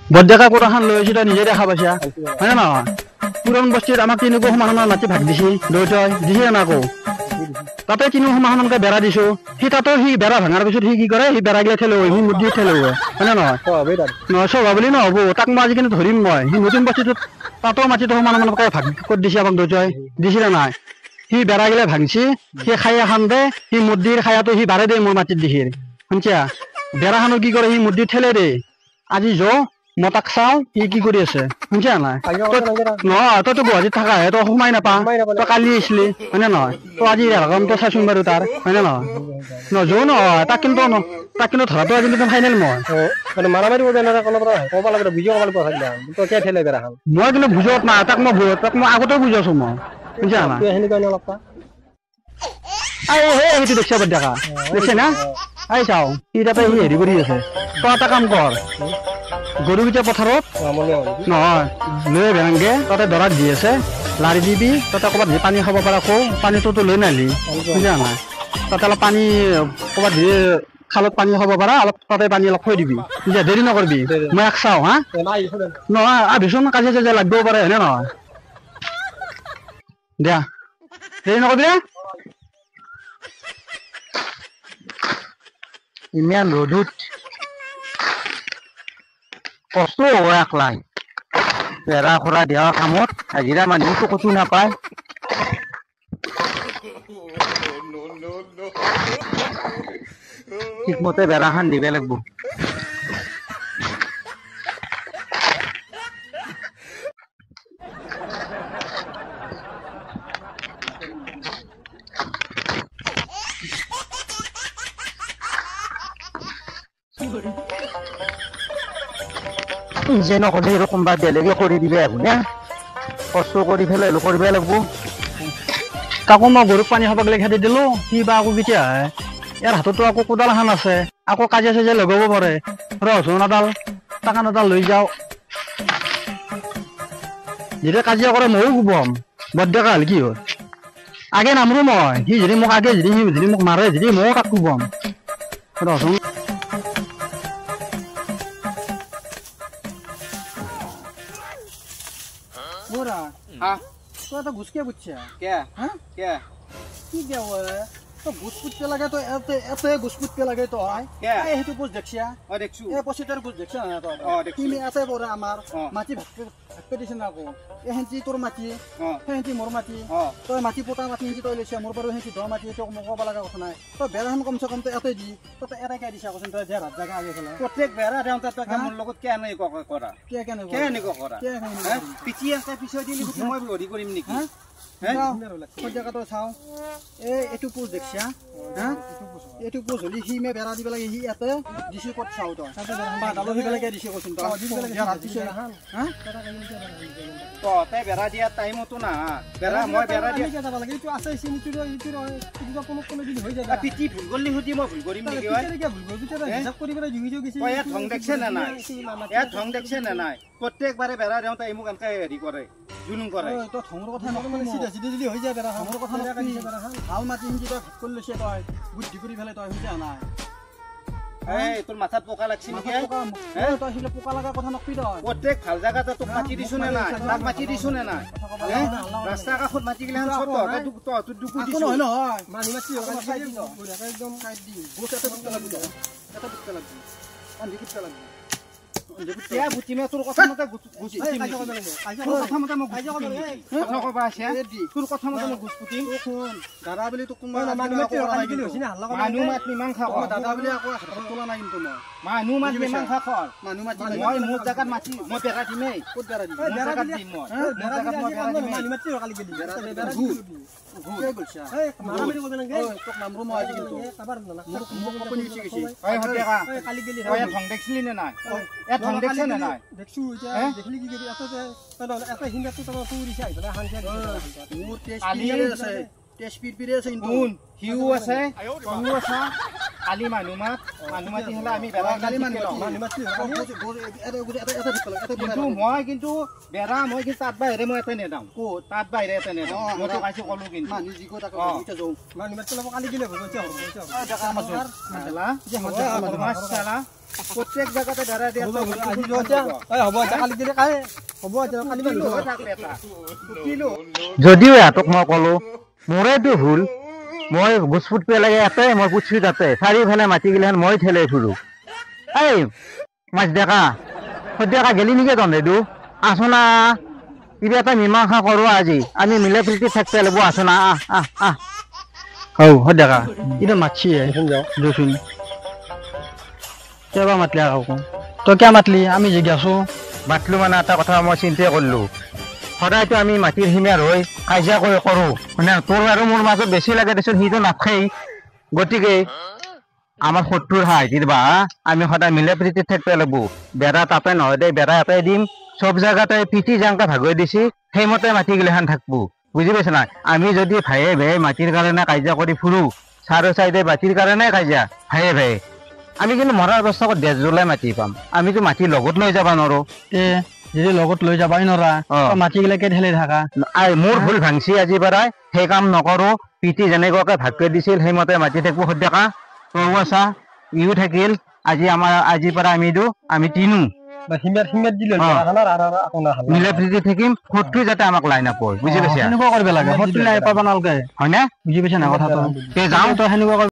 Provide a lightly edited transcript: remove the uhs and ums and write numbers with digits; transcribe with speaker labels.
Speaker 1: বৰডেকা কোৰাখান লৈ আহিছো তই নিজে দেখা পাইছা হয় নে নহয় পুৰণ বস্তিত আমাক তিনিকো সমান মাটি ভাগ দিছি লৈ তই দিছে না আকৌ তাতে তিনিও সমানকে বেৰা দিছো সি তাতো সি বেৰা ভাঙাৰ পিছত সি কি কৰে সি বেৰা গিলা ঠেলো সি মুৰ্গী ঠেলো হয় নে নহয় নহয় চবা বুলি নহ'ব তাক মই আজি কিন্তু ধৰিম মই সি নতুন বস্তিটোত তাতো মাটিটো সমানকে ভাগ কৰি দিছে আমাক লৈ তই দিছিলে নাই সি বেৰা গিলা ভাঙছি সি খাই এখন দে সি মুৰ্গীৰ খায়াটো সি বাৰে দে মোৰ মাটিত দিছে শুনছা বেৰাখানো কি কৰে সি মুৰ্গী ঠেলে দে আজি য মই তাক চাওঁ সি কি কৰি আছে শুনছা নাই নহয় তইতো গুৱাহাটীত থাকাহে তই সোমাই নাপা তই কালি আহিছিলি হয় নে নহয় তই আজি তই চাইছোন বাৰু তাৰ হয় নে নহয় নজো নহয় তাক কিন্তু ধৰাটো কিন্তু ফাইনেল মই মই কিন্তু বুজত নাই তাক মই আগতে বুজাইছো মই শুনছা নাই সেইটো দেখছা বৰডেকা দেখছে না আই চাও সি তাতে সি হেৰি কৰি আছে তই এটা কাম কৰ গৰুকেইটা পথাৰত নহয় লৈ ভেংগে তাতে দৰাত দি আছে লাৰি দিবি তাতে ক'ৰবাত পানী খাব পাৰা কওঁ পানীটোতো লৈ নাহিলি বুজা নাই তাতে অলপ পানী ক'ৰবাত খালত পানী খাব পাৰা অলপ তাতে পানী অলপ থৈ দিবি বুজা দেৰি নকৰিবি মই এক চাওঁ হা নহয় আভিচোন কাজিয়া চাজিয়া লাগিবও পাৰে হয়নে নহয় দিয়া দেৰি নকৰিবি ইমান ৰ'দত কষ্ট হ'ব একলাই বেৰা খৰা দিয়া কামত হাজিৰা মানুহটো ক'তো নাপায় ঠিকমতে বেৰাখান দিব লাগিব যে নকলে এরকম বা বেলেগে করে দিবে এখন কষ্ট করে ফেলে করবে লাগবো তাকো মই গরুক পানী খাব গেলে খেদি দিলো সি বা আকৌ কেতিয়া আহে ইয়াৰ হাততো আকৌ কোদাল এখন আছে আকৌ কাজিয়া চাজিয়া লগাব পাৰে ৰচুন এডাল টাকান এডাল লৈ যাওঁ যেতিয়া কাজিয়া কৰে ময়ো কোবম বৰডেকা হল কি হ'ল আগে নামৰো মই সি যদি মোক আগে যদি মোক মাৰে যদি ময়ো তাক কোবম ৰচুন Mura, तो तो घुस के बुच्चा क्या हां क्या की क्या हुआ तो घुस पुच्चे लगे तो ऐसे घुस पुच्चे लगे तो है क्या ए हेतु पुछ देखिया और देखछु ए पसिटर पुछ देखिया तो देखि मी ऐसे बोरे आमार माटी भागके दिसन नाको ए हेंची तोर माटी हेंची मोर माटी तो माटी पोटा माटी हेंची तो लेसिया मोर पर हेंची द माटी तो मको लागा কথা নাই তো বেৰাখন কম সে কম তো এতে দি তো এরা কে দিছা কসন তো যে রাত জায়গা আগে ফেলা প্রত্যেক বেৰা দেউতা তো কামৰ লগত কে নাই কৰা কে নাই কৰা পিছি আছে পিছই দিলি মই লৰি কৰিম নেকি জায়গাটো চাও এইটো পোজ দেখছা এইটো পোজ হলি সি মে বেৰা দিব লাগে সি এতে দিছি কত চাও তো বাদালো দিব লাগে দিছি কচোন তো তো তাই বেৰা দিয়া টাইমতো না বেৰা মই বেৰা দিয়া যাব লাগে এইটো আছে সিনিটো ইটো কোনো দিন হৈ যায় পিটি ভুল গলি হতি মই ভুল কৰিম নেকি হয় ভুল গলি তো হিসাব কৰি পেলাই জুগি গিছি এ ঠং দেখছে না নাই এ ঠং দেখছে না নাই প্ৰত্যেকবাৰে বেৰা দেও তাই মোক আনকা হেৰি কৰে জুলুম কৰে তো ঠংৰ কথা নকলে সিধা সিধি হৈ যায় বেৰা ঠংৰ কথা নকলি ভাল মাটি হিজি তো ভাত কৰি লৈছে তই বুদ্ধি কৰি ফেলে তই বুজা নাই এই তোর মাথাত পোকা লাগছি নেকি তই হিলে পোকা লাগা কথা নকবি তই প্রত্যেক ভাল জায়গাতে তোক মাটি দিছু না নাই তাক মাটি দিছু না নাই রাস্তা কাখত মাটি গিলান সব তো দুকু দিছু নহয় নহয় মানি মাটি খাই দিছ বুঢ়াকে একদম খাই দি গোটাতে বুটলা লাগি এটা বুটলা লাগি আন্দি বুটলা লাগি কে বুটি মে তোর কথা মতে গুছি তোর কথা মতে মই গুছি কথা কবা আছে তোর কথা মতে মই গুছি কোন দাদা বলি তো কোন মানুহ মাতি লাগি হইছি না হাল্লা মানুহ মাতি মাংসা কর দাদা বলি আকৌ হাত তোলা নাই কিন্তু মই মানুহ মাতি মাংসা কর মানুহ মাতি মই মোৰ জাগাত মাটি মই বেৰা দিমে কত বেৰা দিম বেৰা দিম মই মোৰ জাগাত মই বেৰা দিম মানুহ মাতি কালি গলি বেৰা ঘুরে গলছা এই মারামারি করবে না তোক নামরো মই আজি কিন্তু আবার না মোক কপনি গিছি গিছি ওই হতেকা কালি গলি ওই ঠং দেখছিলি না নাই এ ঠং দেখছ না নাই দেখছু এটা দেখলি কি গলি এতে এতে হিন্দাটো তো পুরিছে আইবা হানছে মোৰ টেস্ট পিরে আছে টেস্ট পিরে আছে কিন্তু হিউ আছে হিউ আছে কালি মানুমাতি হলা আমি বেৰা কালি মানুমাতি কিন্তু মই কিন্তু বেৰা মই কি তাত বাহিৰে মই এতে নেদাও কো তাত বাহিৰে এতে নেদাও মই তো কাইছো কলো কিন্তু মানি জিকো তাক এটা যাও মানুমাতি লব কালি গিলে হ'ব দেখা মাছলা যে মাছলা প্ৰত্যেক জায়গাতে বেৰা দিয়া
Speaker 2: হ'ব এতিয়া কালি দিলে কাই হ'ব এতিয়া কালি
Speaker 3: যদিও এহঁতক মই ক'লো মোৰেতো ভুল মই গুচফুট পেলাগে এতে মই পুছি তাতে চাৰিওফালে মাটিগিলাখান মই ঠেলাই ফুৰো এই মাছ ডেকা সদ্যকা গেলি নেকি তহঁতেতো আছো না কিবা এটা মীমাংসা কৰো আজি আমি মিলা প্ৰীতি থাকিব লাগিব আছো না সদ্যকা এতিয়া মাতছি যোচোন কেবা মাতলি আকৌ তই কিয় মাতলি আমি জিগি আছো মাতলো মানে এটা কথা মই চিন্তা কৰিলো সদায়তো আমি মাটিৰ সীমাৰ হৈ কাজিয়া কৰি কৰো মানে তোৰ আৰু মোৰ মাজত বেছি লাগে দেচোন সিটো নাখাই গতিকে আমাৰ শত্ৰুৰ সাহায্য দিবা আমি সদায় মিলা প্ৰীতিত থাকিব লাগিব বেৰা তাপে নহয় দে বেৰা এটাই দিম চব জেগাতে পিটি জাংকা ভাগৈ দিছি সেইমতে মাটিগিলাখান থাকবো বুজি পাইছ না আমি যদি ভায়ে ভায়ে মাটিৰ কাৰণে কাজিয়া কৰি ফুৰো চাৰো চাইডে মাটিৰ কাৰণে কাজিয়া ভায়ে ভায়ে আমি কিন্তু মৰাৰ অৱস্থাত 10 জুলাই মাটি পাম আমিতো মাটি লগত লৈ যাব নোৱাৰো যদি লগত লৈ যাবাই নৰা মাটিগিলাকে ঢেলি থাকা মোৰ ভুল ভাংছি আজি পৰাই সেই কাম নকৰো পিটি যেনেকুৱাকে ভাগকে দিছিল সেইমতে মাটি থাকিব সদ্যকা তয়ো আছা ইও থাকিল আজি আমাৰ আজিৰ পৰা আমি তিনো মিলা প্ৰীতি থাকিম শত্ৰু যাতে আমাক লাই নাপায় বুজি পাইছা সেনেকুৱা কৰিব লাগে শত্ৰু লাই পাব নালাগে হয় না বুজি পাইছা না কথাটো যাওঁ তই সেনেকুৱা